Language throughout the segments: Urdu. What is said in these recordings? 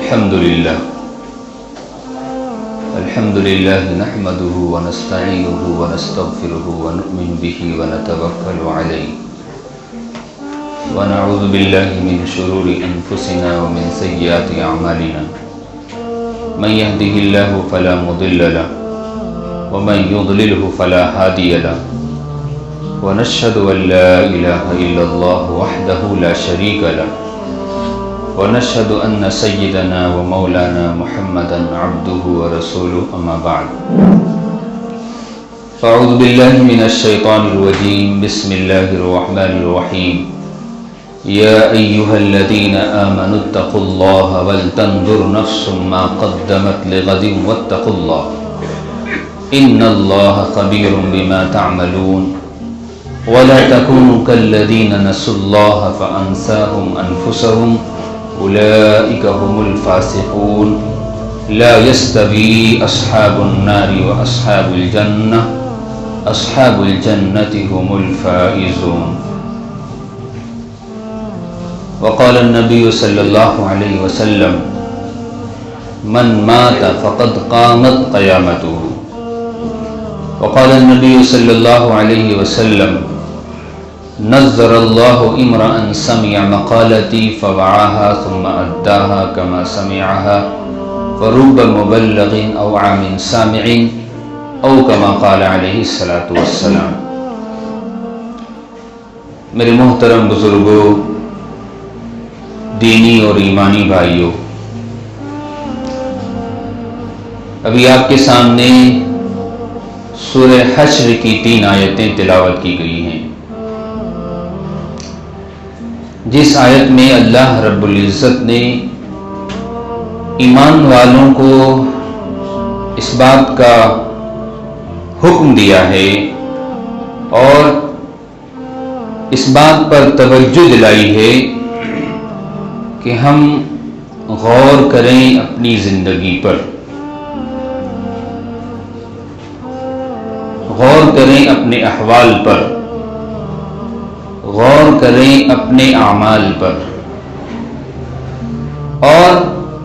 الحمد لله نحمده ونستعينه ونستغفره ونؤمن به ونتوكل عليه ونعوذ بالله من شرور أنفسنا ومن سيئات أعمالنا من يهده الله فلا مضل له ومن يضلله فلا هادي له ونشهد أن لا إله إلا الله وحده لا شريك له ونشهد أن سيدنا ومولانا محمدا عبده ورسوله أما بعد فأعوذ بالله من الشيطان الرجيم بسم الله الرحمن الرحيم يا أيها الذين آمنوا اتقوا الله ولتنظر نفس ما قدمت لغد واتقوا الله إن الله خبير بما تعملون ولا تكونوا كالذين نسوا الله فأنساهم أنفسهم أولئك هم الفاسقون لا يستوي أصحاب النار وأصحاب الجنة أصحاب الجنة هم الفائزون وقال النبي صلى الله عليه وسلم من مات فقد قامت قيامته وقال النبي صلى الله عليه وسلم نظر الله امرأ سمع مقالتي فوعاها ثم أداها كما سمعها فرب مبلغ أو عام سامع أو كما قال عليه الصلاة والسلام۔ میرے محترم بزرگوں، دینی اور ایمانی بھائیوں، ابھی آپ کے سامنے سورہ حشر کی 3 آیتیں تلاوت کی گئی ہیں، جس آیت میں اللہ رب العزت نے ایمان والوں کو اس بات کا حکم دیا ہے اور اس بات پر توجہ دلائی ہے کہ ہم غور کریں اپنی زندگی پر، غور کریں اپنے احوال پر، غور کریں اپنے اعمال پر اور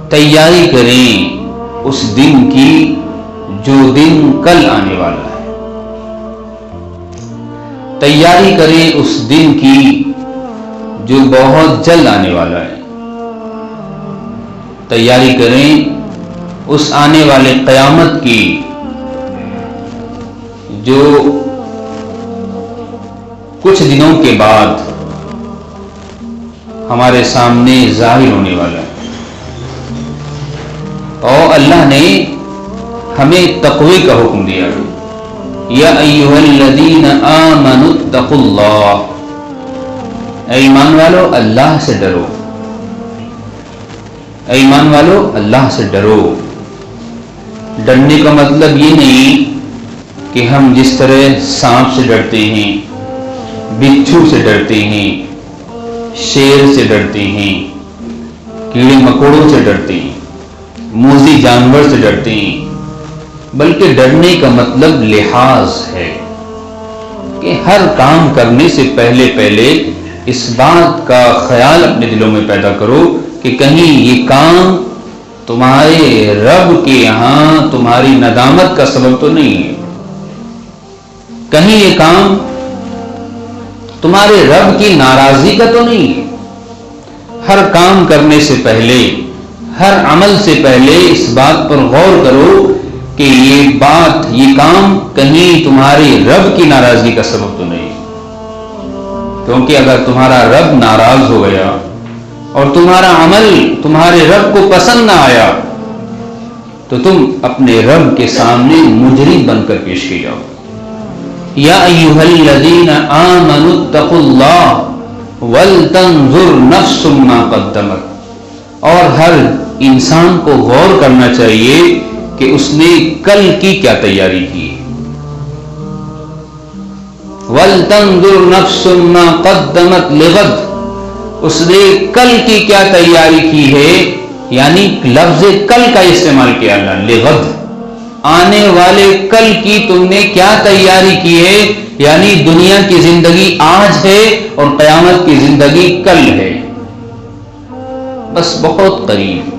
تیاری کریں اس دن کی جو دن کل آنے والا ہے، تیاری کریں اس دن کی جو بہت جلد آنے والا ہے، تیاری کریں اس آنے والے قیامت کی جو کچھ دنوں کے بعد ہمارے سامنے ظاہر ہونے والا ہے۔ اور اللہ نے ہمیں تقوی کا حکم دیا ہے، یا ایھا الذین آمنوا اتقوا اللہ، اے ایمان والو اللہ سے ڈرو، اے ایمان والو اللہ سے ڈرو۔ ڈرنے کا مطلب یہ نہیں کہ ہم جس طرح سانپ سے ڈرتے ہیں، بچھو سے ڈرتے ہیں، شیر سے ڈرتے ہیں، کیڑے مکوڑوں سے ڈرتے ہیں، موذی جانور سے ڈرتے ہیں، بلکہ ڈرنے کا مطلب لحاظ ہے کہ ہر کام کرنے سے پہلے اس بات کا خیال اپنے دلوں میں پیدا کرو کہ کہیں یہ کام تمہارے رب کے یہاں تمہاری ندامت کا سبب تو نہیں ہے، کہیں یہ کام تمہارے رب کی ناراضی کا تو نہیں ہے۔ ہر کام کرنے سے پہلے، ہر عمل سے پہلے اس بات پر غور کرو کہ یہ کام کہیں تمہارے رب کی ناراضگی کا سبب تو نہیں ہے، کیونکہ اگر تمہارا رب ناراض ہو گیا اور تمہارا عمل تمہارے رب کو پسند نہ آیا تو تم اپنے رب کے سامنے مجرم بن کر پیش کیے جاؤ۔ یا ایھا الذین آمنوا اتقوا اللہ ولتنظر نفس ما قدمت، اور ہر انسان کو غور کرنا چاہیے کہ اس نے کل کی کیا تیاری کی۔ ولتنظر نفس ما قدمت لغد، اس نے کل کی کیا تیاری کی ہے، یعنی لفظ کل کا استعمال کیا اللہ، لغد، آنے والے کل کی تم نے کیا تیاری کی ہے، یعنی دنیا کی زندگی آج ہے اور قیامت کی زندگی کل ہے، بس بہت قریب۔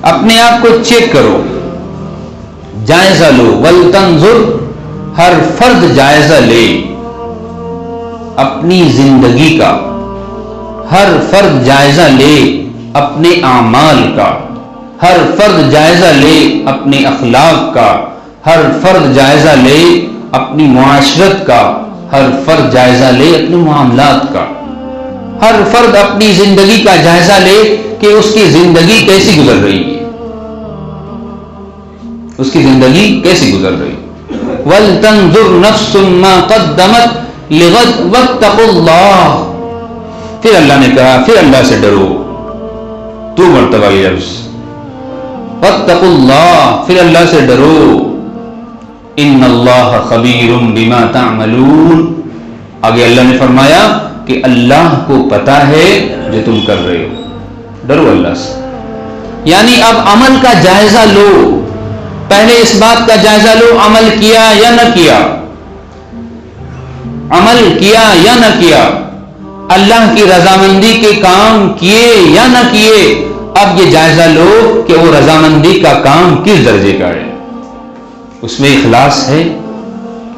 اپنے آپ کو چیک کرو، جائزہ لو، ولتنظر، ہر فرد جائزہ لے اپنی زندگی کا، ہر فرد جائزہ لے اپنے اعمال کا، ہر فرد جائزہ لے اپنے اخلاق کا، ہر فرد جائزہ لے اپنی معاشرت کا، ہر فرد جائزہ لے اپنے معاملات کا، ہر فرد اپنی زندگی کا جائزہ لے کہ اس کی زندگی کیسی گزر رہی ہے، اس کی زندگی کیسی گزر رہی ہے۔ وَلْتَنْظُرْ نَفْسٌ مَّا قَدَّمَتْ لِغَدٍ وَاتَّقُوا اللَّهَ، پھر اللہ نے کہا پھر اللہ سے ڈرو، تو مرتبہ یہ لفظ، وَاتَّقُوا اللَّهَ، پھر اللہ سے ڈرو، ان اللہ خبیر بما تعملون، آگے اللہ نے فرمایا کہ اللہ کو پتا ہے جو تم کر رہے ہو، ڈرو اللہ سے۔ یعنی اب عمل کا جائزہ لو، پہلے اس بات کا جائزہ لو عمل کیا یا نہ کیا، عمل کیا یا نہ کیا، اللہ کی رضامندی کے کام کیے یا نہ کیے، اب یہ جائزہ لو کہ وہ رضامندی کا کام کس درجے کا ہے، اس میں اخلاص ہے،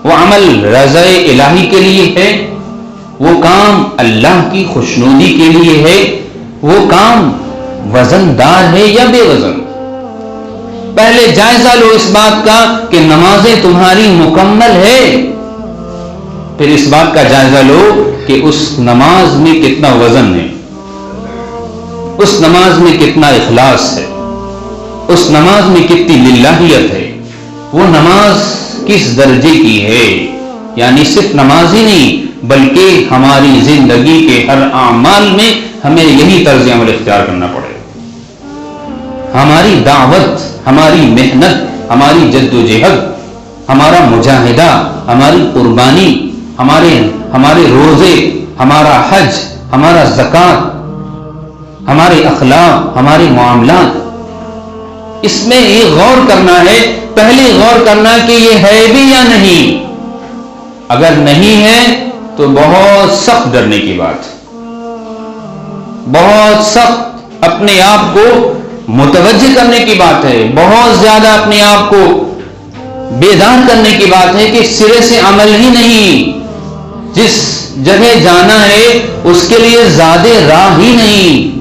وہ عمل رضا الہی کے لیے ہے، وہ کام اللہ کی خوشنودی کے لیے ہے، وہ کام وزن دار ہے یا بے وزن۔ پہلے جائزہ لو اس بات کا کہ نمازیں تمہاری مکمل ہے، پھر اس بات کا جائزہ لو کہ اس نماز میں کتنا وزن ہے، اس نماز میں کتنا اخلاص ہے، اس نماز میں کتنی للہیت ہے، وہ نماز کس درجے کی ہے۔ یعنی صرف نماز ہی نہیں بلکہ ہماری زندگی کے ہر اعمال میں ہمیں یہی طرز عمل اختیار کرنا پڑے گا۔ ہماری دعوت، ہماری محنت، ہماری جد و جہد، ہمارا مجاہدہ، ہماری قربانی، ہمارے روزے، ہمارا حج، ہمارا زکوٰۃ، ہمارے اخلاق، ہمارے معاملات، اس میں یہ غور کرنا ہے، پہلے غور کرنا کہ یہ ہے بھی یا نہیں، اگر نہیں ہے تو بہت سخت ڈرنے کی بات، بہت سخت اپنے آپ کو متوجہ کرنے کی بات ہے، بہت زیادہ اپنے آپ کو بیدار کرنے کی بات ہے کہ سرے سے عمل ہی نہیں، جس جگہ جانا ہے اس کے لیے زیادہ راہ ہی نہیں،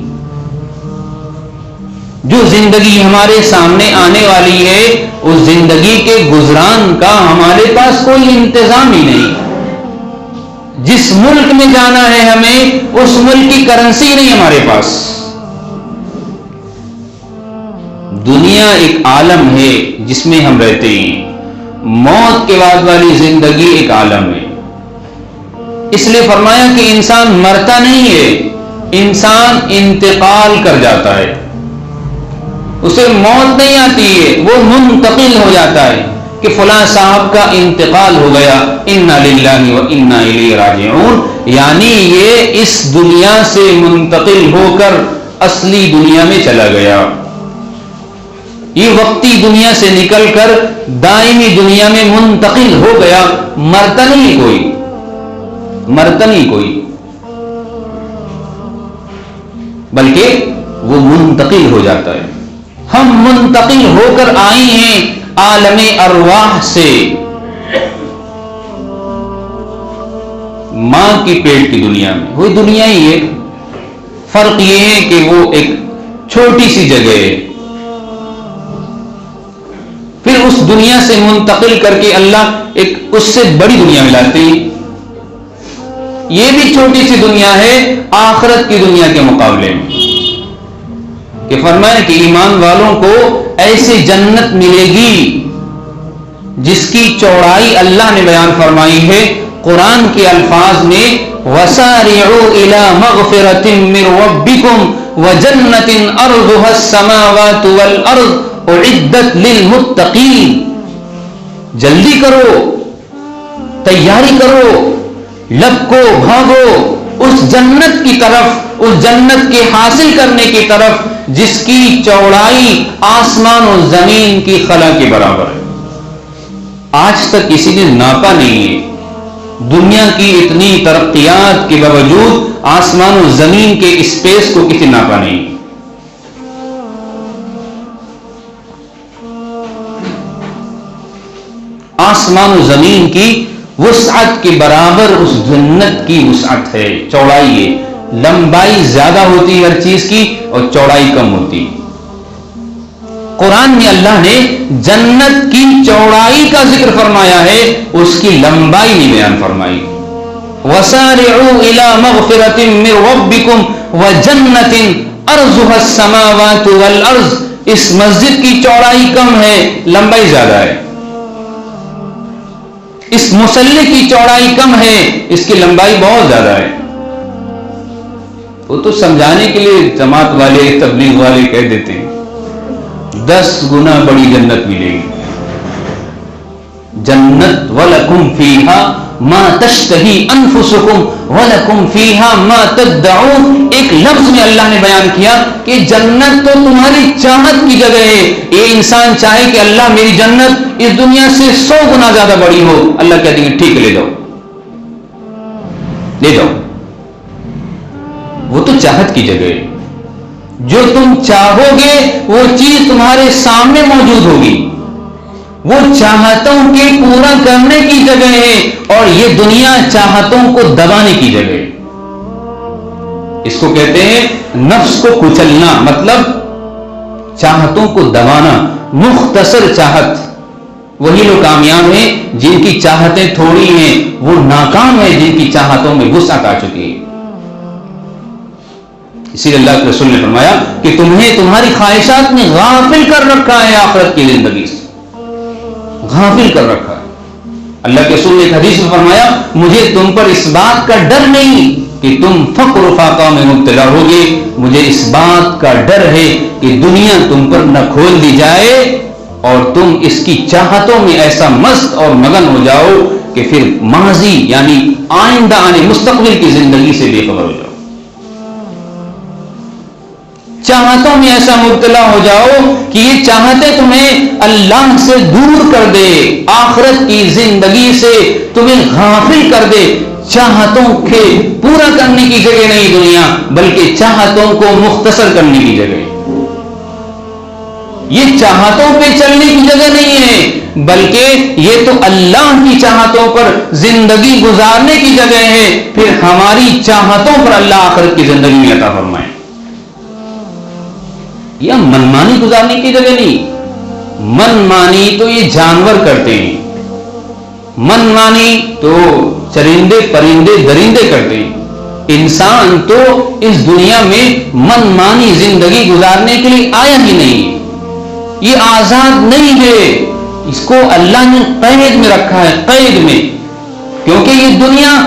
جو زندگی ہمارے سامنے آنے والی ہے اس زندگی کے گزران کا ہمارے پاس کوئی انتظام ہی نہیں، جس ملک میں جانا ہے ہمیں اس ملک کی کرنسی نہیں ہمارے پاس، دنیا ایک عالم ہے جس میں ہم رہتے ہیں، موت کے بعد والی زندگی ایک عالم ہے، اس لیے فرمایا کہ انسان مرتا نہیں ہے، انسان انتقال کر جاتا ہے، اسے موت نہیں آتی ہے، وہ منتقل ہو جاتا ہے کہ فلاں صاحب کا انتقال ہو گیا، انا للہ و انا الیہ راجعون، یعنی یہ اس دنیا سے منتقل ہو کر اصلی دنیا میں چلا گیا، یہ وقتی دنیا سے نکل کر دائمی دنیا میں منتقل ہو گیا، مرتا نہیں کوئی، مرتا نہیں کوئی، بلکہ وہ منتقل ہو جاتا ہے۔ ہم منتقل ہو کر آئے ہیں عالم ارواح سے، ماں کی پیٹ کی دنیا میں، وہی دنیا ہی ہے، فرق یہ ہے کہ وہ ایک چھوٹی سی جگہ ہے، پھر اس دنیا سے منتقل کر کے اللہ ایک اس سے بڑی دنیا میں لاتے ہیں، یہ بھی چھوٹی سی دنیا ہے آخرت کی دنیا کے مقابلے میں، کہ فرمایا کہ ایمان والوں کو ایسی جنت ملے گی جس کی چوڑائی اللہ نے بیان فرمائی ہے قرآن کے الفاظ میں، وَسَارِعُوا إِلَى مَغْفِرَةٍ مِّن رَّبِّكُمْ وَجَنَّةٍ أَرْضُهَا السَّمَاوَاتُ وَالْأَرْضُ أُعِدَّتْ لِلْمُتَّقِينَ، جلدی کرو، تیاری کرو، لپکو، بھاگو اس جنت کی طرف، اس جنت کے حاصل کرنے کی طرف جس کی چوڑائی آسمان و زمین کی خلا کے برابر ہے، آج تک کسی نے ناپا نہیں ہے، دنیا کی اتنی ترقیات کے باوجود آسمان و زمین کے اسپیس کو کسی ناپا نہیں، آسمان و زمین کی وسعت کے برابر اس جنت کی وسعت ہے، چوڑائی ہے. لمبائی زیادہ ہوتی ہے ہر چیز کی اور چوڑائی کم ہوتی. قرآن میں اللہ نے جنت کی چوڑائی کا ذکر فرمایا ہے، اس کی لمبائی نہیں بیان فرمائی. وَسَارِعُوا إِلَى مَغْفِرَةٍ مِّن رَّبِّكُمْ وَجَنَّةٍ أَرْضُهَا السَّمَاوَاتُ وَالْأَرْضُ. اس مسجد کی چوڑائی کم ہے، لمبائی زیادہ ہے. اس مصلی کی چوڑائی کم ہے، اس کی لمبائی بہت زیادہ ہے. وہ تو سمجھانے کے لیے جماعت والے تبلیغ والے کہہ دیتے ہیں 10 گنا بڑی جنت ملے گی. جنت وَلَكُمْ فِيهَا مَا تَشْتَهِي أَنفُسُكُمْ وَلَكُمْ فِيهَا مَا تَدَّعُونَ. ایک لفظ میں اللہ نے بیان کیا کہ جنت تو تمہاری چاہت کی جگہ ہے. یہ انسان چاہے کہ اللہ میری جنت اس دنیا سے 100 گنا زیادہ بڑی ہو، اللہ کہتے ہیں ٹھیک لے جاؤ، لے جاؤ. وہ تو چاہت کی جگہ ہے. جو تم چاہو گے وہ چیز تمہارے سامنے موجود ہوگی. وہ چاہتوں کے پورا کرنے کی جگہ ہے اور یہ دنیا چاہتوں کو دبانے کی جگہ ہے. اس کو کہتے ہیں نفس کو کچلنا، مطلب چاہتوں کو دبانا. مختصر چاہت وہی لوگ کامیاب ہیں جن کی چاہتیں تھوڑی ہیں، وہ ناکام ہیں جن کی چاہتوں میں وسعت آ چکی ہے. اسی لیے اللہ کے رسول نے فرمایا کہ تمہیں تمہاری خواہشات نے غافل کر رکھا ہے، آخرت کی زندگی سے غافل کر رکھا ہے. اللہ کے رسول نے ایک حدیث میں فرمایا مجھے تم پر اس بات کا ڈر نہیں کہ تم فقر و فاقہ میں مبتلا ہوگے، مجھے اس بات کا ڈر ہے کہ دنیا تم پر نہ کھول دی جائے اور تم اس کی چاہتوں میں ایسا مست اور مگن ہو جاؤ کہ پھر ماضی یعنی آئندہ آنے مستقبل کی زندگی سے بے خبر ہو جاؤ. چاہتوں میں ایسا مبتلا ہو جاؤ کہ یہ چاہتے تمہیں اللہ سے دور کر دے، آخرت کی زندگی سے تمہیں غافل کر دے. چاہتوں کے پورا کرنے کی جگہ نہیں دنیا، بلکہ چاہتوں کو مختصر کرنے کی جگہ. یہ چاہتوں پہ چلنے کی جگہ نہیں ہے بلکہ یہ تو اللہ کی چاہتوں پر زندگی گزارنے کی جگہ ہے. پھر ہماری چاہتوں پر اللہ آخرت کی زندگی میں عطا فرمائے. یہ منمانی گزارنے کی جگہ نہیں. منمانی تو یہ جانور کرتے ہیں، منمانی تو چرندے پرندے درندے کرتے ہیں. انسان تو اس دنیا میں منمانی زندگی گزارنے کے لیے آیا ہی نہیں. یہ آزاد نہیں ہے، اس کو اللہ نے قید میں رکھا ہے، قید میں. کیونکہ یہ دنیا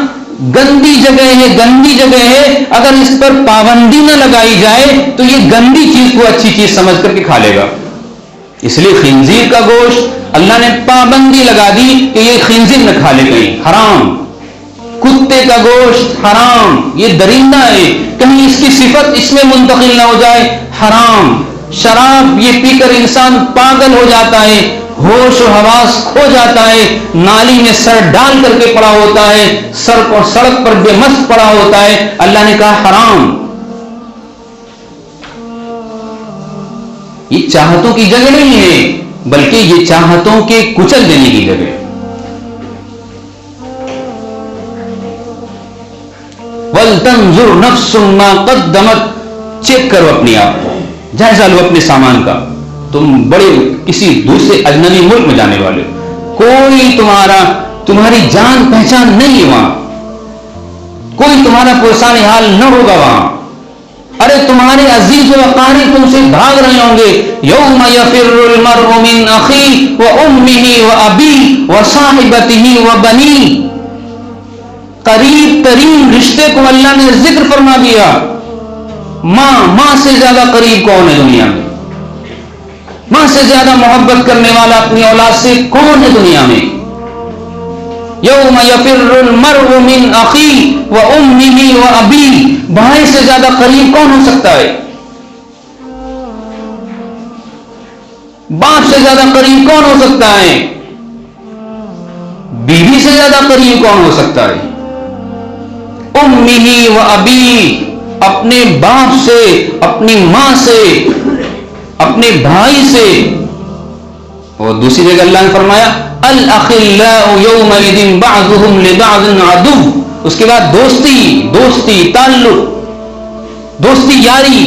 گندی جگہ ہے، گندی جگہ ہے. اگر اس پر پابندی نہ لگائی جائے تو یہ گندی چیز کو اچھی چیز سمجھ کر کے کھا لے گا. اس لیے خنزیر کا گوشت اللہ نے پابندی لگا دی کہ یہ خنزیر نہ کھا لے، کہیں حرام. کتے کا گوشت حرام، یہ درندہ ہے، کہیں اس کی صفت اس میں منتقل نہ ہو جائے، حرام. شراب یہ پی کر انسان پاگل ہو جاتا ہے، ہوش و حواس کھو جاتا ہے، نالی میں سر ڈال کر کے پڑا ہوتا ہے، سڑک پر بے مست پڑا ہوتا ہے. اللہ نے کہا حرام. یہ چاہتوں کی جگہ نہیں ہے بلکہ یہ چاہتوں کے کچل دینے کی جگہ. وَلْتَنْظُرْ نَفْسٌ مَا قَدَّمَتْ. چیک کرو اپنے آپ کو، جائزہ لو اپنے سامان کا. تم بڑے کسی دوسرے اجنبی ملک میں جانے والے، کوئی تمہاری جان پہچان نہیں ہے وہاں، کوئی تمہارا پرسان حال نہ ہوگا وہاں. ارے تمہارے عزیز و اقارب تم سے بھاگ رہے ہوں گے. یوم یفر المرء من اخیہ وامہ وابیہ وصاحبتہ وبنیہ. قریب ترین رشتے کو اللہ نے ذکر فرما دیا. ماں سے زیادہ قریب کون ہے دنیا میں؟ ماں سے زیادہ محبت کرنے والا اپنی اولاد سے کون ہے دنیا میں؟ یوم یفر المرء من اخیہ وامہ وابیہ. بھائی سے زیادہ قریب کون ہو سکتا ہے؟ باپ سے زیادہ قریب کون ہو سکتا ہے؟ بیوی سے زیادہ قریب کون ہو سکتا ہے؟ امہ وابیہ. اپنے باپ سے، اپنی ماں سے، اپنے بھائی سے اور دوسری جگہ اللہ نے فرمایا الاخلاء یومئذ بعضهم لبعض عدو. اس کے بعد دوستی تعلق، دوستی یاری،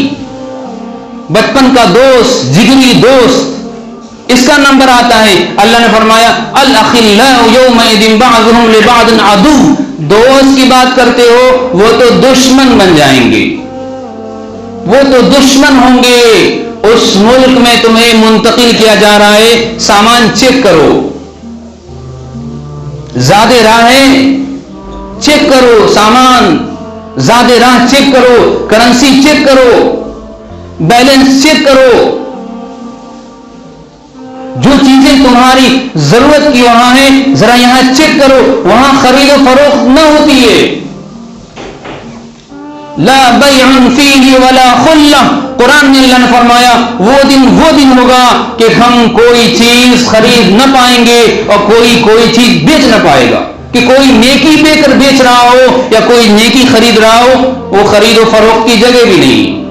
بچپن کا دوست، جگری دوست، اس کا نمبر آتا ہے. اللہ نے فرمایا الاخلاء یومئذ بعضهم لبعض عدو. دوست کی بات کرتے ہو، وہ تو دشمن بن جائیں گے، وہ تو دشمن ہوں گے. اس ملک میں تمہیں منتقل کیا جا رہا ہے، سامان چیک کرو، زیادہ راہیں چیک کرو، سامان زیادہ راہ چیک کرو، کرنسی چیک کرو، بیلنس چیک کرو. جو چیزیں تمہاری ضرورت کی وہاں ہے ذرا یہاں چیک کرو. وہاں خرید و فروخت نہ ہوتی ہے. لا بیع فیہ ولا خلہ. قرآن میں اللہ نے فرمایا وہ دن ہوگا کہ ہم کوئی چیز خرید نہ پائیں گے اور کوئی چیز بیچ نہ پائے گا. کہ کوئی نیکی دے کر بیچ رہا ہو یا کوئی نیکی خرید رہا ہو، وہ خرید و فروخت کی جگہ بھی نہیں.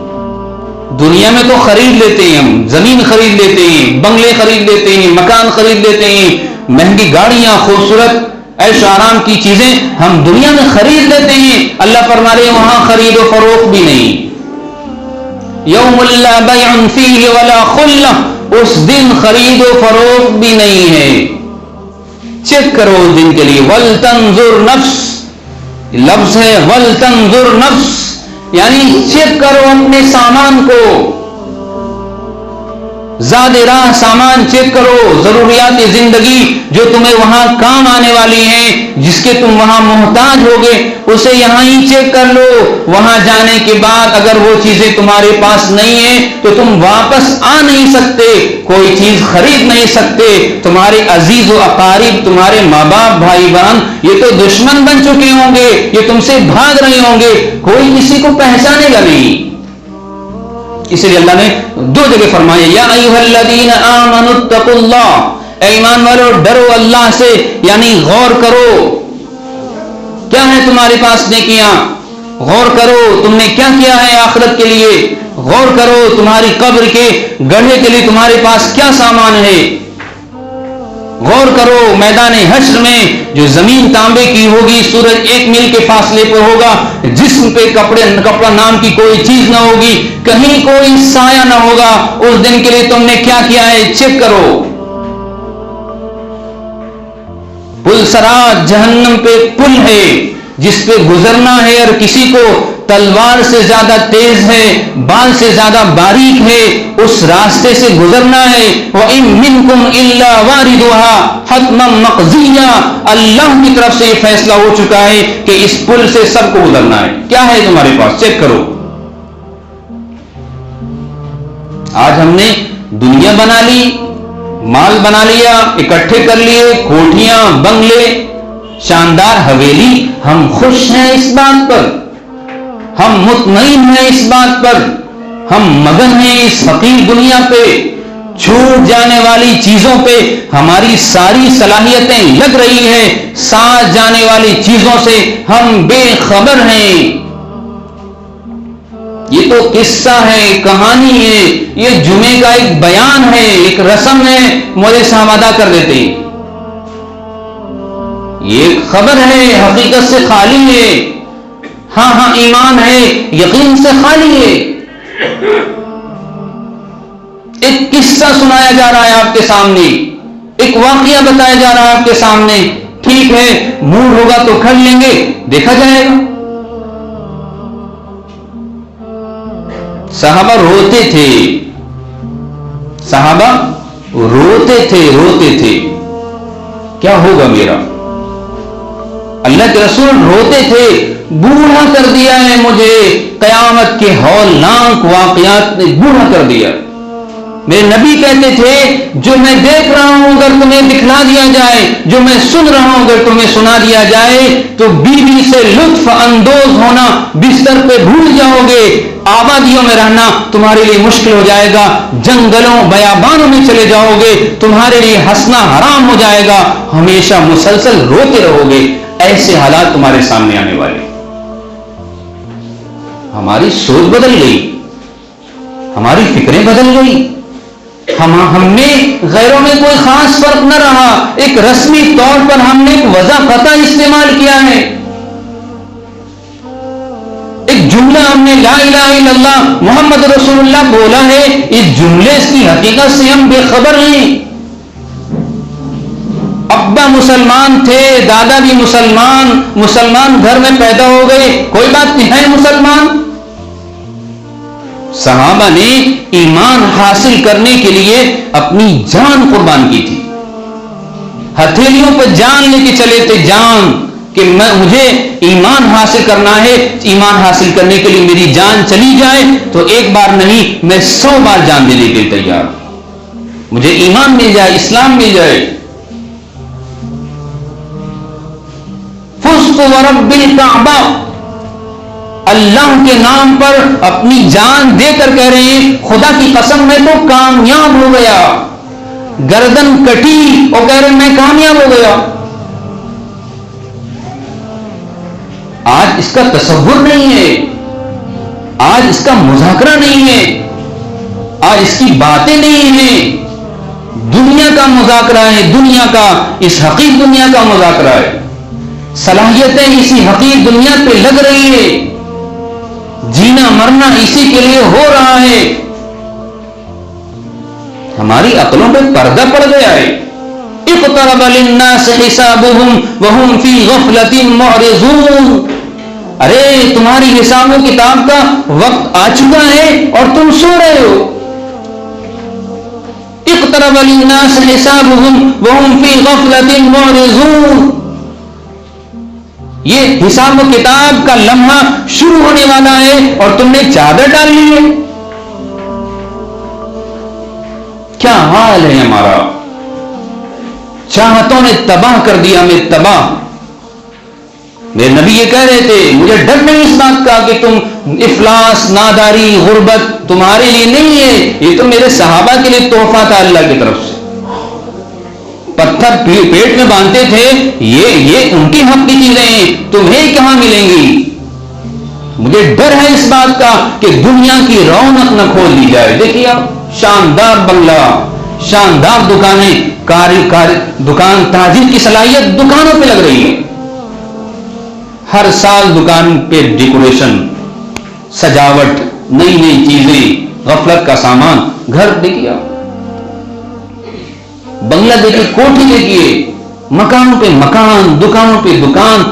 دنیا میں تو خرید لیتے ہیں، ہم زمین خرید لیتے ہیں، بنگلے خرید لیتے ہیں، مکان خرید لیتے ہیں، مہنگی گاڑیاں، خوبصورت عیش و آرام کی چیزیں ہم دنیا میں خرید لیتے ہیں. اللہ فرما رہے ہیں وہاں خرید و فروخت بھی نہیں. یوم لا بیع فیہ ولا خلہ. اس دن خرید و فروخت بھی نہیں ہے. چیک کرو اس دن کے لیے. ولتنظر نفس، لفظ ہے ولتنظر نفس، یعنی چیک کرو اپنے سامان کو، زاد راہ سامان چیک کرو، ضروریات زندگی جو تمہیں وہاں کام آنے والی ہیں، جس کے تم وہاں محتاج ہوگے، اسے یہاں ہی چیک کر لو. وہاں جانے کے بعد اگر وہ چیزیں تمہارے پاس نہیں ہیں تو تم واپس آ نہیں سکتے، کوئی چیز خرید نہیں سکتے. تمہارے عزیز و اقارب، تمہارے ماں باپ، بھائی بہن، یہ تو دشمن بن چکے ہوں گے، یہ تم سے بھاگ رہے ہوں گے، کوئی کسی کو پہچانے گا نہیں. اس لیے اللہ نے دو جگہ فرمایا یا ایھا الذین آمنوا اتقوا اللہ، اے ایمان والو ڈرو اللہ سے، یعنی غور کرو کیا ہے تمہارے پاس نیکیاں، غور کرو تم نے کیا کیا ہے آخرت کے لیے، غور کرو تمہاری قبر کے گڑھے کے لیے تمہارے پاس کیا سامان ہے، غور کرو میدان حشر میں جو زمین تانبے کی ہوگی، سورج 1 میل کے فاصلے پہ ہوگا، جسم پہ کپڑا نام کی کوئی چیز نہ ہوگی، کہیں کوئی سایہ نہ ہوگا. اس دن کے لیے تم نے کیا کیا ہے چیک کرو. پل صراط جہنم پہ پل ہے جس پہ گزرنا ہے، اور کسی کو تلوار سے زیادہ تیز ہے، بال سے زیادہ باریک ہے، اس راستے سے گزرنا ہے. وَإِن مِّنكُمْ إِلَّا وَارِدُهَا حَتْمًا مَّقْضِيًّا. اللہ کی طرف سے یہ فیصلہ ہو چکا ہے کہ اس پل سے سب کو گزرنا ہے. کیا ہے تمہارے پاس چیک کرو. آج ہم نے دنیا بنا لی، مال بنا لیا، اکٹھے کر لیے، کوٹھیاں، بنگلے، شاندار حویلی. ہم خوش ہیں اس بات پر، ہم مطمئن ہیں اس بات پر، ہم مگن ہیں اس فقیر دنیا پہ. چھوٹ جانے والی چیزوں پہ ہماری ساری صلاحیتیں لگ رہی ہیں، ساتھ جانے والی چیزوں سے ہم بے خبر ہیں. یہ تو قصہ ہے، کہانی ہے، یہ جمعے کا ایک بیان ہے، ایک رسم ہے، مولوی صاحب ادا کر دیتے. یہ ایک خبر ہے، حقیقت سے خالی ہے. ہاں ایمان ہے، یقین سے خالی ہے. ایک قصہ سنایا جا رہا ہے آپ کے سامنے، ایک واقعہ بتایا جا رہا ہے آپ کے سامنے. ٹھیک ہے موڈ ہوگا تو کھڑ لیں گے، دیکھا جائے گا. صحابہ روتے تھے، صحابہ روتے تھے کیا ہوگا میرا. اللہ کے رسول روتے تھے، بوڑھا کر دیا ہے مجھے، قیامت کے ہولناک واقعات نے بوڑھا کر دیا. میرے نبی کہتے تھے جو میں دیکھ رہا ہوں اگر تمہیں دکھلا دیا جائے، جو میں سن رہا ہوں اگر تمہیں سنا دیا جائے تو بیوی سے لطف اندوز ہونا بستر پہ بھول جاؤ گے، آبادیوں میں رہنا تمہارے لیے مشکل ہو جائے گا، جنگلوں بیابانوں میں چلے جاؤ گے، تمہارے لیے ہنسنا حرام ہو جائے گا، ہمیشہ مسلسل روتے رہو گے. ایسے حالات تمہارے سامنے آنے والے. ہماری سوچ بدل گئی، ہماری فکریں بدل گئی. ہم نے غیروں میں کوئی خاص فرق نہ رہا، ایک رسمی طور پر ہم نے ایک وضع قطع استعمال کیا ہے، ایک جملہ ہم نے لا الہ الا اللہ محمد رسول اللہ بولا ہے، اس جملے کی حقیقت سے ہم بے خبر ہیں۔ ابا مسلمان تھے، دادا بھی مسلمان گھر میں پیدا ہو گئے، کوئی بات نہیں ہے مسلمان۔ صحابہ نے ایمان حاصل کرنے کے لیے اپنی جان قربان کی تھی، ہتھیلیوں پہ جان لے کے چلے تھے، جان کہ مجھے ایمان حاصل کرنا ہے، ایمان حاصل کرنے کے لیے میری جان چلی جائے تو ایک بار نہیں، میں 100 بار جان دینے کے لیے تیار، مجھے ایمان مل جائے، اسلام مل جائے۔ فزت ورب الکعبہ، اللہ کے نام پر اپنی جان دے کر کہہ رہے ہیں خدا کی قسم میں تو کامیاب ہو گیا، گردن کٹی اور کہہ رہے ہیں میں کامیاب ہو گیا۔ آج اس کا تصور نہیں ہے، آج اس کا مذاکرہ نہیں ہے، آج اس کی باتیں نہیں ہیں، دنیا کا مذاکرہ ہے، دنیا کا، اس حقیق دنیا کا مذاکرہ ہے، صلاحیتیں اسی حقیق دنیا پہ لگ رہی ہے، جینا مرنا اسی کے لیے ہو رہا ہے۔ ہماری عقلوں پہ پردہ پڑ گیا ہے۔ اقترب للناس حسابهم وهم في غفلة معرضون، ارے تمہاری حساب و کتاب کا وقت آ چکا ہے اور تم سو رہے ہو۔ اقترب للناس حسابهم وهم في غفلة معرضون، یہ حساب و کتاب کا لمحہ شروع ہونے والا ہے اور تم نے چادر ڈال لی ہے۔ کیا حال ہے ہمارا، چاہتوں نے تباہ کر دیا، ہمیں تباہ۔ میرے نبی یہ کہہ رہے تھے مجھے ڈر نہیں اس بات کا کہ تم افلاس، ناداری، غربت تمہارے لیے نہیں ہے، یہ تو میرے صحابہ کے لیے تحفہ تھا اللہ کی طرف سے، پتھر پیٹ میں باندھتے تھے، یہ ان کی حق کی چیزیں ہیں، تمہیں کہاں ملیں گی۔ مجھے ڈر ہے اس بات کا کہ دنیا کی رونق نہ کھول دی جائے۔ دیکھیے آپ، شاندار بنگلہ، شاندار دکانیں، دکان تاجر کی صلاحیت دکانوں پہ لگ رہی ہے، ہر سال دکان پہ ڈیکوریشن، سجاوٹ، نئی نئی چیزیں، غفلت کا سامان، گھر دیکھیے آپ، بنگلہ دیکھیے، کوٹھی دیکھیے، مکانوں پہ مکان، دکانوں پہ دکان،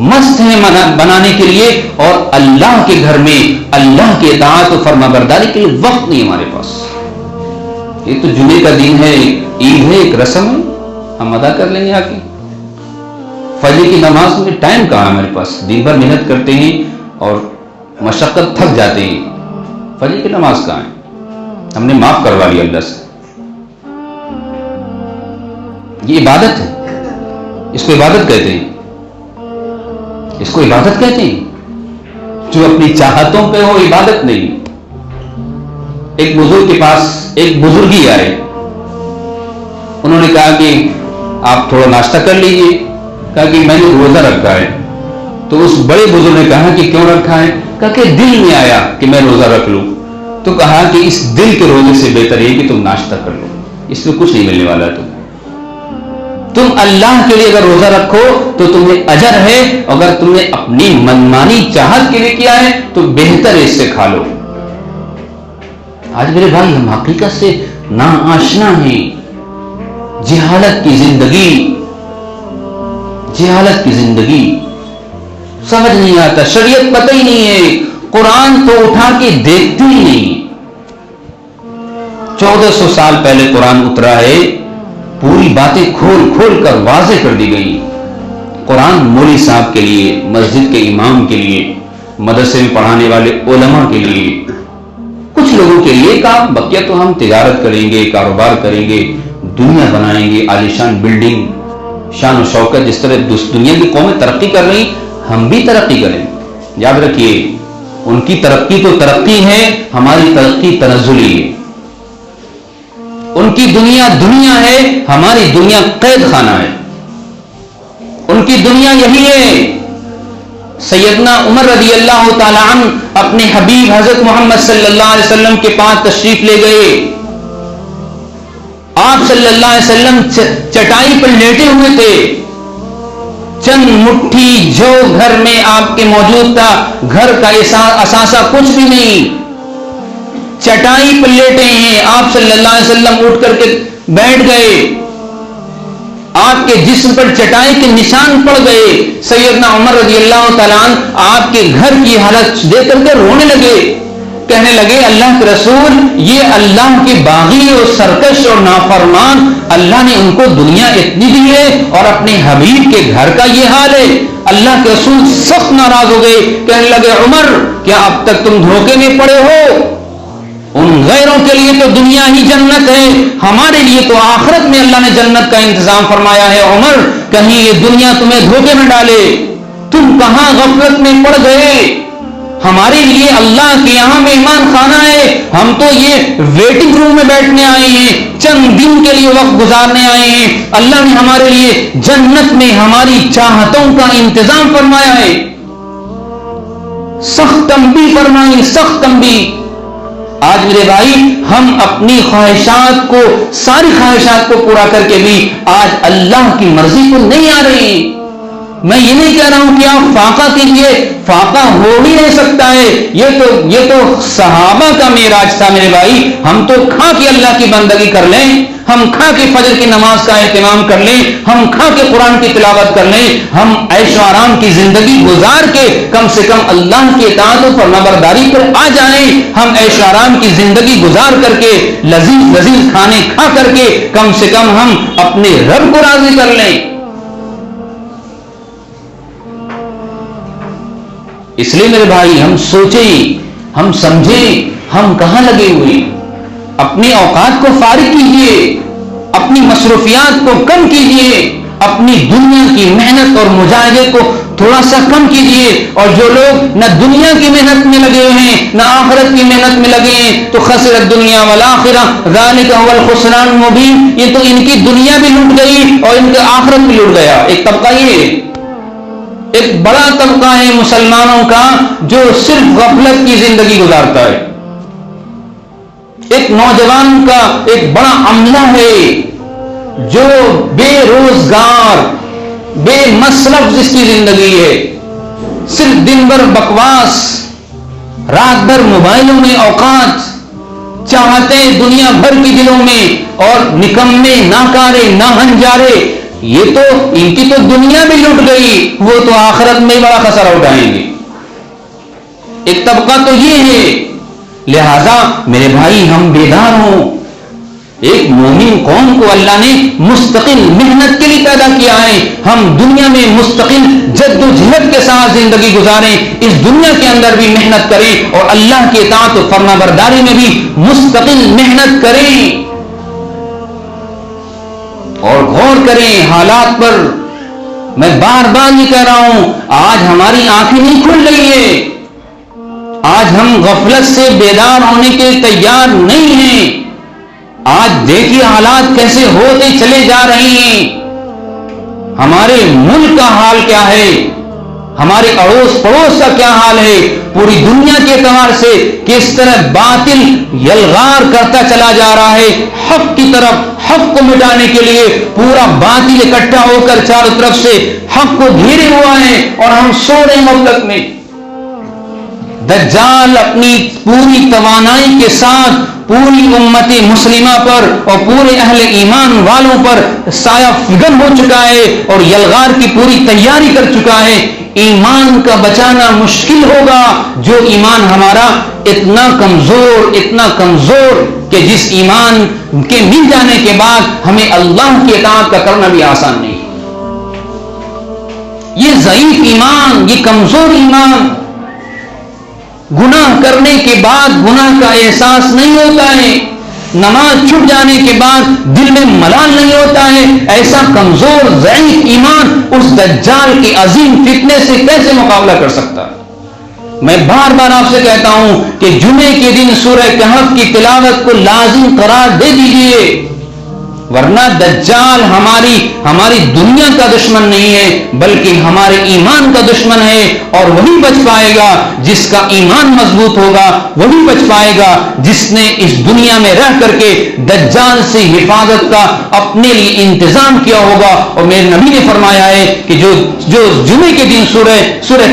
مست ہیں بنانے کے لیے، اور اللہ کے گھر میں اللہ کے اطاعت و فرما برداری کے لیے وقت نہیں ہمارے پاس۔ یہ تو جمعے کا دن ہے، عید ہے، ایک رسم ہے، ہم ادا کر لیں گے آ کے۔ فجر کی نماز میں ٹائم کہاں ہے ہمارے پاس، دن بھر محنت کرتے ہیں اور مشقت تھک جاتے ہیں، فجر کی نماز کہاں ہے، ہم نے معاف کروا لیا اللہ سے۔ یہ عبادت ہے، اس کو عبادت کہتے ہیں، اس کو عبادت کہتے ہیں، جو اپنی چاہتوں پہ ہو عبادت نہیں۔ ایک بزرگ کے پاس ایک بزرگی آئے، انہوں نے کہا کہ آپ تھوڑا ناشتہ کر لیجیے، کہا کہ میں نے روزہ رکھا ہے۔ تو اس بڑے بزرگ نے کہا کہ کیوں رکھا ہے؟ کہا کہ دل میں آیا کہ میں روزہ رکھ لوں۔ تو کہا کہ اس دل کے روزے سے بہتر ہے کہ تم ناشتہ کر لو، اس میں کچھ نہیں ملنے والا ہے۔ تم اللہ کے لیے اگر روزہ رکھو تو تمہیں اجر ہے، اگر تم نے اپنی منمانی چاہت کے لیے کیا ہے تو بہتر ہے اس سے کھا لو۔ آج میرے بھائی ہم حقیقت سے ناآشنا ہیں، جہالت کی زندگی، جہالت کی زندگی، سمجھ نہیں آتا، شریعت پتہ ہی نہیں ہے، قرآن تو اٹھا کے دیکھتے ہی نہیں۔ 1400 سال پہلے قرآن اترا ہے، پوری باتیں کھول کھول کر واضح کر دی گئی۔ قرآن مولوی صاحب کے لیے، مسجد کے امام کے لیے، مدرسے میں پڑھانے والے علماء کے لیے، کچھ لوگوں کے لیے کام، بقیہ تو ہم تجارت کریں گے، کاروبار کریں گے، دنیا بنائیں گے، عالیشان بلڈنگ، شان و شوکت، جس طرح دنیا کی قومیں ترقی کر رہی ہم بھی ترقی کریں۔ یاد رکھیے، ان کی ترقی تو ترقی ہے، ہماری ترقی تنزلی ہے۔ ان کی دنیا دنیا ہے، ہماری دنیا قید خانہ ہے۔ ان کی دنیا یہی ہے۔ سیدنا عمر رضی اللہ تعالی عنہ اپنے حبیب حضرت محمد صلی اللہ علیہ وسلم کے پاس تشریف لے گئے، آپ صلی اللہ علیہ وسلم چٹائی پر لیٹے ہوئے تھے، چند مٹھی جو گھر میں آپ کے موجود تھا، گھر کا اثاثہ کچھ بھی نہیں، چٹائی پر لیٹے ہیں، آپ صلی اللہ علیہ وسلم اٹھ کر کے بیٹھ گئے، آپ کے جسم پر چٹائی کے نشان پڑ گئے۔ سیدنا عمر رضی اللہ تعالیٰ عنہ آپ کے گھر کی حالت دیکھ کر کے رونے لگے، کہنے لگے اللہ کے رسول، یہ اللہ کے باغی اور سرکش اور نافرمان، اللہ نے ان کو دنیا اتنی دی ہے اور اپنے حبیب کے گھر کا یہ حال ہے۔ اللہ کے رسول سخت ناراض ہو گئے، کہنے لگے عمر کیا اب تک تم دھوکے میں پڑے ہو؟ ان غیروں کے لیے تو دنیا ہی جنت ہے، ہمارے لیے تو آخرت میں اللہ نے جنت کا انتظام فرمایا ہے۔ عمر کہیں یہ دنیا تمہیں دھوکے میں ڈالے، تم کہاں غفلت میں پڑ گئے؟ ہمارے لیے اللہ کے یہاں مہمان خانہ ہے، ہم تو یہ ویٹنگ روم میں بیٹھنے آئے ہیں، چند دن کے لیے وقت گزارنے آئے ہیں، اللہ نے ہمارے لیے جنت میں ہماری چاہتوں کا انتظام فرمایا ہے۔ سخت تنبیہ فرمائی، سخت تنبیہ۔ آج میرے بھائی ہم اپنی خواہشات کو، ساری خواہشات کو پورا کر کے بھی آج اللہ کی مرضی کو نہیں آ رہے ہیں۔ میں یہ نہیں کہہ رہا ہوں کہ آپ فاقہ کیجیے، فاقہ ہو ہی نہیں سکتا ہے، یہ تو صحابہ کا معراج تھا میرے بھائی۔ ہم تو کھا کے اللہ کی بندگی کر لیں، ہم کھا کے فجر کی نماز کا اہتمام کر لیں، ہم کھا کے قرآن کی تلاوت کر لیں، ہم عیش و آرام کی زندگی گزار کے کم سے کم اللہ کی اطاعت و فرمانبرداری پر آ جائیں، ہم عیش و آرام کی زندگی گزار کر کے لذیذ لذیذ کھانے کھا کر کے کم سے کم ہم اپنے رب کو راضی کر لیں۔ اس لیے میرے بھائی ہم سوچیں، ہم سمجھیں ہم کہاں لگے ہوئے، اپنے اوقات کو فارغ کیجئے، اپنی مصروفیات کو کم کیجئے، اپنی دنیا کی محنت اور مجاہدے کو تھوڑا سا کم کیجئے۔ اور جو لوگ نہ دنیا کی محنت میں لگے ہوئے ہیں نہ آخرت کی محنت میں لگے ہیں تو خسر الدنیا والآخرہ ذالک هو الخسران المبین، یہ تو ان کی دنیا بھی لٹ گئی اور ان کا آخرت بھی لٹ گیا۔ ایک طبقہ یہ، ایک بڑا طبقہ ہے مسلمانوں کا جو صرف غفلت کی زندگی گزارتا ہے، ایک نوجوان کا ایک بڑا عملہ ہے جو بے روزگار، بے مصرف جس کی زندگی ہے، صرف دن بھر بکواس، رات بھر موبائلوں میں اوقات چاہتے دنیا بھر کی دلوں میں، اور نکمے ناکارے ناہنجارے، یہ تو ان کی تو دنیا بھی لٹ گئی، وہ تو آخرت میں بڑا خسارہ اٹھائیں گے۔ ایک طبقہ تو یہ ہے۔ لہذا میرے بھائی ہم بیدار ہوں، ایک مومن قوم کو اللہ نے مستقل محنت کے لیے پیدا کیا ہے، ہم دنیا میں مستقل جد و جہد کے ساتھ زندگی گزاریں، اس دنیا کے اندر بھی محنت کریں اور اللہ کی اطاعت و فرمانبرداری میں بھی مستقل محنت کریں، اور غور کریں حالات پر۔ میں بار بار یہ کہہ رہا ہوں، آج ہماری آنکھیں نہیں کھل رہی ہے، آج ہم غفلت سے بیدار ہونے کے تیار نہیں ہیں۔ آج دیکھیے حالات کیسے ہوتے چلے جا رہے ہیں، ہمارے ملک کا حال کیا ہے، ہمارے اڑوس پڑوس کا کیا حال ہے، پوری دنیا کے اعتبار سے کس طرح باطل یلغار کرتا چلا جا رہا ہے، حق کی طرف، حق کو مٹانے کے لیے پورا باطل اکٹھا ہو کر چاروں طرف سے حق کو گھیرے ہوا ہے، اور ہم سو رہے ہیں غفلت میں۔ دجال اپنی پوری توانائی کے ساتھ پوری امت مسلمہ پر اور پورے اہل ایمان والوں پر سایہ فگن ہو چکا ہے اور یلغار کی پوری تیاری کر چکا ہے۔ ایمان کا بچانا مشکل ہوگا، جو ایمان ہمارا اتنا کمزور کہ جس ایمان کے مل جانے کے بعد ہمیں اللہ کی اطاعت کا کرنا بھی آسان نہیں۔ یہ ضعیف ایمان، یہ کمزور ایمان، گناہ کرنے کے بعد گناہ کا احساس نہیں ہوتا ہے، نماز چھوٹ جانے کے بعد دل میں ملال نہیں ہوتا ہے، ایسا کمزور ضعیف ایمان اس دجال کی عظیم فتنے سے کیسے مقابلہ کر سکتا ہے؟ میں بار بار آپ سے کہتا ہوں کہ جمعے کے دن سورہ کہف کی تلاوت کو لازم قرار دے دیجئے، ورنہ دجال ہماری دنیا کا دشمن نہیں ہے بلکہ ہمارے ایمان کا دشمن ہے، اور وہی بچ پائے گا جس کا ایمان مضبوط ہوگا، وہی بچ پائے گا جس نے اس دنیا میں رہ کر کے دجال سے حفاظت کا اپنے لیے انتظام کیا ہوگا۔ اور میرے نبی نے فرمایا ہے کہ جو جمعے کے دن سورہ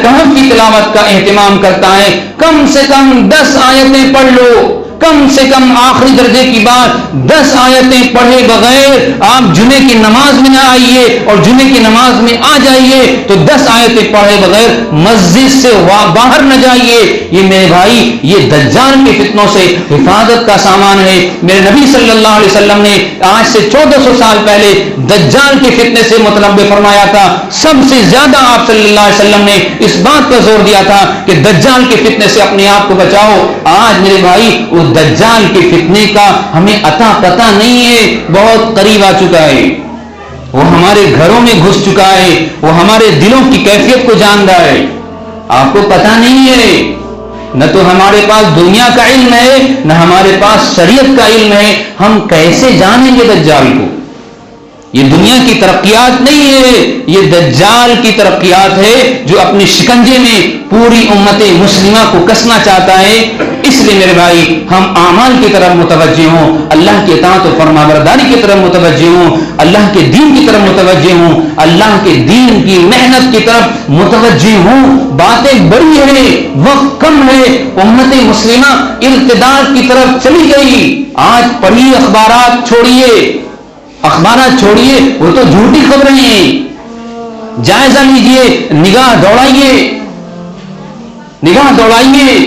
کہف کی تلاوت کا اہتمام کرتا ہے، کم سے کم 10 آیتیں پڑھ لو، کم سے کم آخری درجے کی بات 10 آیتیں پڑھے بغیر آپ جمعے کی نماز میں نہ آئیے، اور جمعے کی نماز میں آ جائیے تو 10 آیتیں پڑھے بغیر مسجد سے باہر نہ جائیے۔ یہ میرے بھائی، یہ دجال کے فتنوں سے حفاظت کا سامان ہے۔ میرے نبی صلی اللہ علیہ وسلم نے آج سے 1400 سال پہلے دجال کے فتنے سے متنبہ فرمایا تھا۔ سب سے زیادہ آپ صلی اللہ علیہ وسلم نے اس بات پر زور دیا تھا کہ دجال کے فتنے سے اپنے آپ کو بچاؤ۔ آج میرے بھائی اس دجال کے فتنے کا ہمیں عطا پتہ نہیں ہے، بہت قریب آ چکا ہے، وہ ہمارے گھروں میں گھس چکا ہے، وہ ہمارے دلوں کی کیفیت کو جان رہا ہے، آپ کو پتہ نہیں ہے۔ نہ تو ہمارے پاس دنیا کا علم ہے، نہ ہمارے پاس شریعت کا علم ہے، ہم کیسے جانیں گے دجال کو؟ یہ دنیا کی ترقیات نہیں ہے، یہ دجال کی ترقیات ہے جو اپنی شکنجے میں پوری امت مسلمہ کو کسنا چاہتا ہے۔ اس لیے میرے بھائی، ہم اعمال کی طرف متوجہ ہوں، اللہ کی اطاعت و فرمانبرداری کی طرف متوجہ ہوں، اللہ کے دین کی طرف متوجہ ہوں، اللہ کے دین کی محنت کی طرف متوجہ ہوں۔ باتیں بڑی ہیں، وقت کم ہے، امت مسلمہ ارتداد کی طرف چلی گئی۔ آج پڑھیے اخبارات، چھوڑیے، وہ تو جھوٹی خبریں ہیں، جائزہ لیجئے، نگاہ دوڑائیے،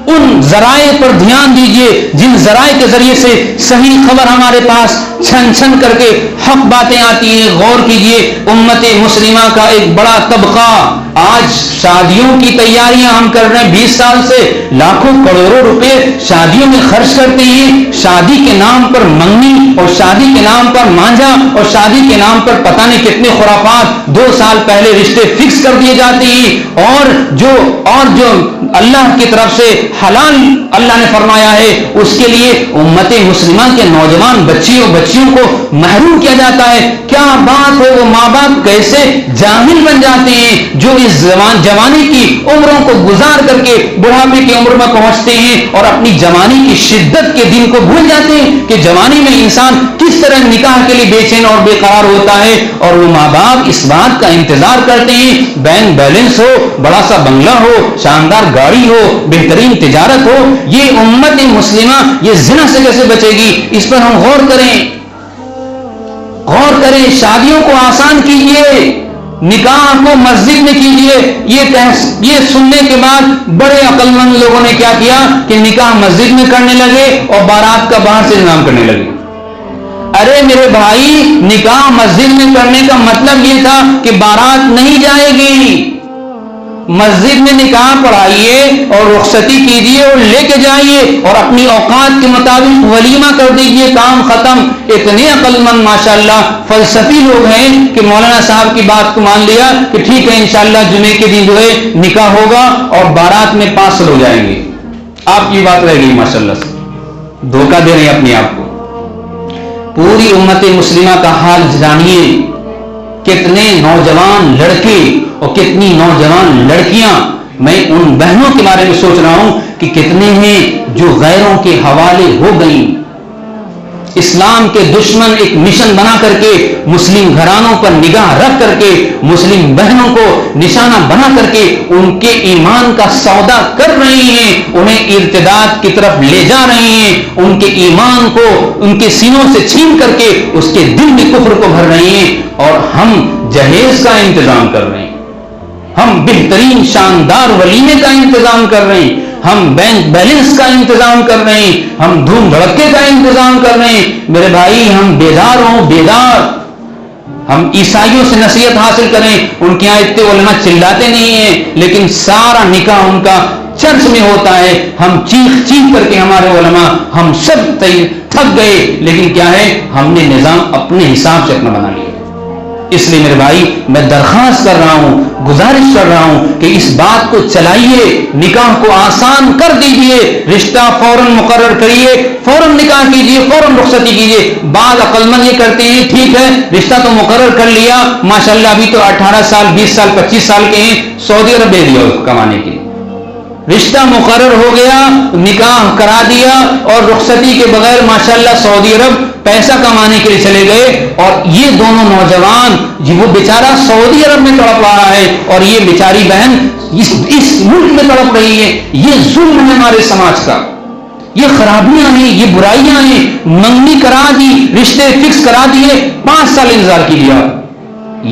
ان ذرائع پر دھیان دیجئے جن ذرائع کے ذریعے سے صحیح خبر ہمارے پاس چھن چھن کر کے حق باتیں آتی ہیں۔ غور کیجئے، امت مسلمہ کا ایک بڑا طبقہ آج شادیوں کی تیاریاں ہم کر رہے ہیں، 20 سال سے لاکھوں کروڑوں روپے شادیوں میں خرچ کرتے ہیں، شادی کے نام پر منگنی، اور شادی کے نام پر مانجھا، اور شادی کے نام پر پتہ نہیں کتنے خرافات 2 سال پہلے رشتے فکس کر دیے جاتے ہیں، اور جو اللہ کی طرف سے حلال اللہ نے فرمایا ہے اس کے لیے امت مسلمہ کے نوجوان بچیوں کو محروم کیا جاتا ہے۔ کیا بات ہے، وہ ماں باپ کیسے جاہل بن جاتے ہیں جو اس جوانی کی عمروں کو گزار کر کے بڑھاپے کی عمر میں پہنچتے ہیں اور اپنی جوانی کی شدت کے دن کو بھول جاتے ہیں کہ جوانی میں انسان کس طرح نکاح کے لیے بے چین اور بے قرار ہوتا ہے، اور وہ ماں باپ اس بات کا انتظار کرتے ہیں بینک بیلنس ہو، بڑا سا بنگلہ ہو، شاندار گاڑی ہو، بہترین تجارت ہو۔ یہ امت مسلمہ یہ زنا سے کیسے بچے گی؟ اس پر ہم غور کریں، شادیوں کو آسان کیجئے، نکاح کو مسجد میں کیجئے۔ یہ سننے کے بعد بڑے عقل مند لوگوں نے کیا کیا کہ نکاح مسجد میں کرنے لگے اور بارات کا باہر سے انتظام کرنے لگے۔ ارے میرے بھائی، نکاح مسجد میں کرنے کا مطلب یہ تھا کہ بارات نہیں جائے گی، مسجد میں نکاح پڑھائیے اور رخصتی کیجیے اور لے کے جائیے اور اپنی اوقات کے مطابق ولیمہ کر دیجیے، کام ختم۔ اتنے عقل مند ماشاءاللہ فلسفی لوگ ہیں کہ مولانا صاحب کی بات کو مان لیا کہ ٹھیک ہے انشاءاللہ جمعے کے دن جو ہے نکاح ہوگا اور بارات میں 5 ہو جائیں گے، آپ کی بات رہ گئی ماشاءاللہ سے۔ دھوکہ دے رہے ہیں اپنے آپ کو۔ پوری امت مسلمہ کا حال جانیے، کتنے نوجوان لڑکے اور کتنی نوجوان لڑکیاں، میں ان بہنوں کے بارے میں سوچ رہا ہوں کہ کتنے ہیں جو غیروں کے حوالے ہو گئیں۔ اسلام کے دشمن ایک مشن بنا کر کے مسلم گھرانوں پر نگاہ رکھ کر کے مسلم بہنوں کو نشانہ بنا کر کے ان کے ایمان کا سودا کر رہے ہیں، انہیں ارتداد کی طرف لے جا رہے ہیں، ان کے ایمان کو ان کے سینوں سے چھین کر کے اس کے دل میں کفر کو بھر رہے ہیں، اور ہم جہیز کا انتظام کر رہے ہیں، ہم بہترین شاندار ولیمے کا انتظام کر رہے ہیں، ہم بینک بیلنس کا انتظام کر رہے ہیں، ہم دھوم دھڑکے کا انتظام کر رہے ہیں۔ میرے بھائی، ہم بیدار، ہم عیسائیوں سے نصیحت حاصل کریں، ان کے یہاں اتنے علماء چلاتے نہیں ہیں لیکن سارا نکاح ان کا چرچ میں ہوتا ہے، ہم چیخ کر کے ہمارے علماء ہم سب تھک گئے، لیکن کیا ہے، ہم نے نظام اپنے حساب سے اپنا بنا لیا۔ اس لیے میرے بھائی میں درخواست کر رہا ہوں، گزارش کر رہا ہوں کہ اس بات کو چلائیے، نکاح کو آسان کر دیجئے، رشتہ فوراً مقرر کریے، فوراً نکاح کیجئے، فوراً رخصتی کیجئے۔ بعض عقلمند یہ کرتے ہیں ٹھیک ہے رشتہ تو مقرر کر لیا، ماشاءاللہ ابھی تو 18 سال 20 سال 25 سال کے ہیں، سعودی عرب بھیج دیا کمانے کے لیے، رشتہ مقرر ہو گیا، نکاح کرا دیا اور رخصتی کے بغیر ماشاءاللہ سعودی عرب پیسہ کمانے کے لیے چلے گئے، اور یہ دونوں نوجوان وہ بیچارہ سعودی عرب میں تڑپ رہا ہے اور یہ بیچاری بہن اس ملک میں تڑپ رہی ہے۔ یہ ظلم ہے ہمارے سماج کا، یہ خرابیاں ہیں، یہ برائیاں ہیں۔ منگنی کرا دی، رشتے فکس کرا دیے، 5 سال انتظار کیجیے،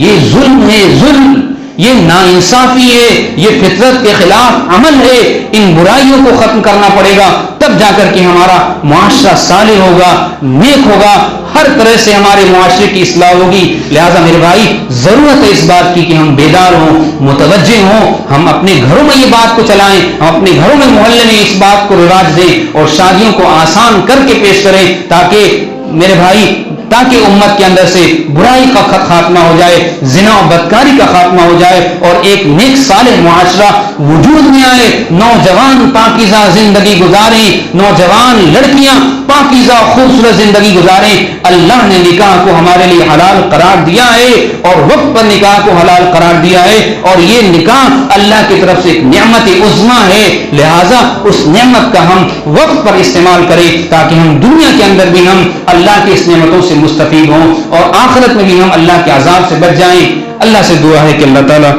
یہ ظلم ہے، ظلم، یہ ناانصافی ہے، یہ فطرت کے خلاف عمل ہے۔ ان برائیوں کو ختم کرنا پڑے گا، تب جا کر کے ہمارا معاشرہ صالح ہوگا، نیک ہوگا، ہر طرح سے ہمارے معاشرے کی اصلاح ہوگی۔ لہذا میرے بھائی ضرورت ہے اس بات کی کہ ہم بیدار ہوں، متوجہ ہوں، ہم اپنے گھروں میں یہ بات کو چلائیں، ہم اپنے گھروں میں محلے میں اس بات کو رواج دیں اور شادیوں کو آسان کر کے پیش کریں، تاکہ میرے بھائی تاکہ امت کے اندر سے برائی کا خاتمہ ہو جائے، زنا و بدکاری کا خاتمہ ہو جائے اور ایک نیک صالح معاشرہ وجود میں آئے، نوجوان پاکیزہ زندگی گزاریں، نوجوان لڑکیاں پاکیزہ خوبصورت زندگی گزاریں۔ اللہ نے نکاح کو ہمارے لیے حلال قرار دیا ہے اور وقت پر نکاح کو حلال قرار دیا ہے، اور یہ نکاح اللہ کی طرف سے ایک نعمت عظمیٰ ہے، لہذا اس نعمت کا ہم وقت پر استعمال کریں تاکہ ہم دنیا کے اندر بھی ہم اللہ کی اس نعمتوں سے مستفید ہوں اور آخرت میں بھی ہم اللہ کے عذاب سے بچ جائیں۔ اللہ سے دعا ہے کہ اللہ تعالی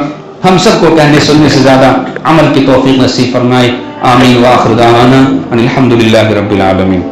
ہم سب کو کہنے سننے سے زیادہ عمل کی توفیق نصیب فرمائے۔ آمین وآخر دعوانا ان الحمد للہ رب العالمین۔